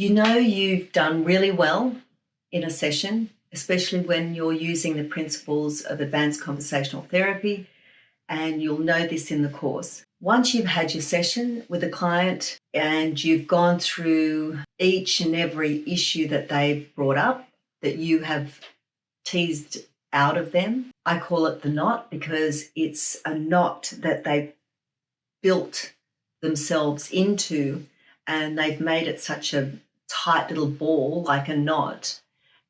You know you've done really well in a session, especially when you're using the principles of advanced conversational therapy, and you'll know this in the course. Once you've had your session with a client and you've gone through each and every issue that they've brought up, that you have teased out of them, I call it the knot because it's a knot that they've built themselves into, and they've made it such a tight little ball, like a knot.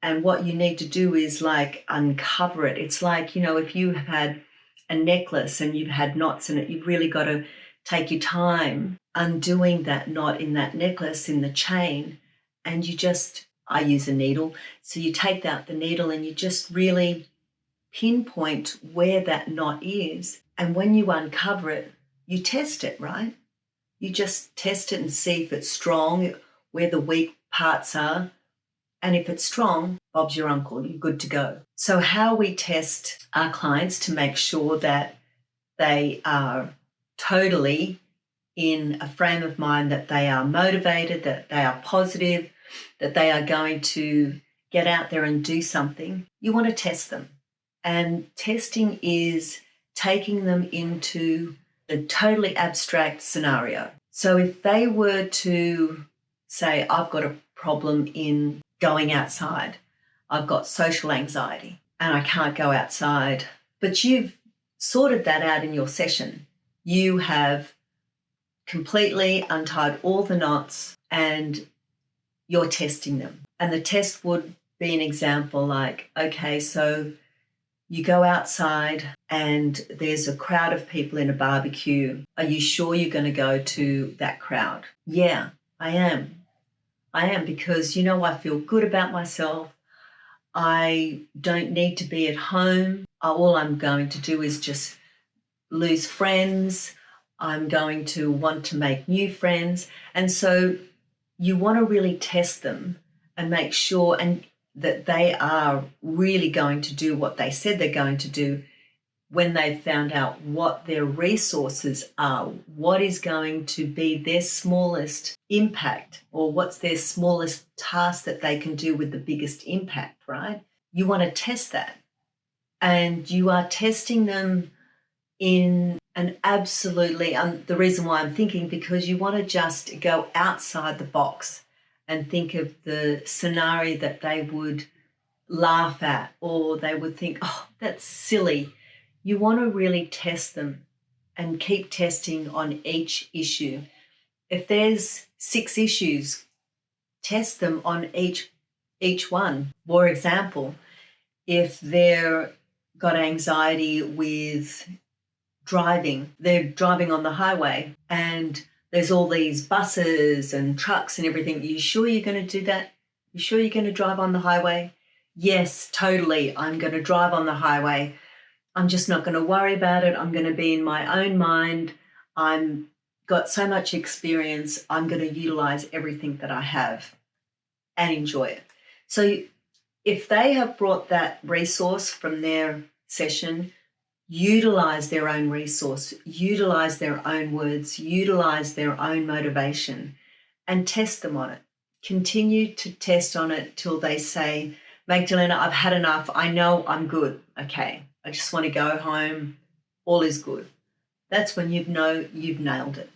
And what you need to do is like uncover it. It's like, if you have had a necklace and you've had knots in it, you've really got to take your time undoing that knot in that necklace, in the chain. And I use a needle. So you take out the needle and you just really pinpoint where that knot is. And when you uncover it, you test it, right? You just test it and see if it's strong, where the weak parts are. And if it's strong, Bob's your uncle, you're good to go. So how we test our clients to make sure that they are totally in a frame of mind, that they are motivated, that they are positive, that they are going to get out there and do something, you want to test them. And testing is taking them into a totally abstract scenario. So if they were to say, I've got a problem in going outside, I've got social anxiety and I can't go outside, but you've sorted that out in your session. You have completely untied all the knots and you're testing them. And the test would be an example like, okay, so you go outside and there's a crowd of people in a barbecue. Are you sure you're going to go to that crowd? Yeah, I am. Because, I feel good about myself. I don't need to be at home. All I'm going to do is just lose friends. I'm going to want to make new friends. And so you want to really test them and make sure that they are really going to do what they said they're going to do when they've found out what their resources are, what is going to be their smallest impact, or what's their smallest task that they can do with the biggest impact, right? You want to test that. And you are testing them in an absolutely, the reason why I'm thinking, because you want to just go outside the box and think of the scenario that they would laugh at, or they would think, oh, that's silly. You want to really test them and keep testing on each issue. If there's 6 issues, test them on each one. For example, if they're got anxiety with driving, they're driving on the highway and there's all these buses and trucks and everything. Are you sure you're going to do that? You sure you're going to drive on the highway? Yes, totally. I'm going to drive on the highway. I'm just not going to worry about it. I'm going to be in my own mind. I'm got so much experience. I'm going to utilize everything that I have and enjoy it. So if they have brought that resource from their session, utilize their own resource, utilize their own words, utilize their own motivation, and test them on it. Continue to test on it till they say, Magdalena, I've had enough. I know I'm good. Okay, I just want to go home. All is good. That's when you've nailed it.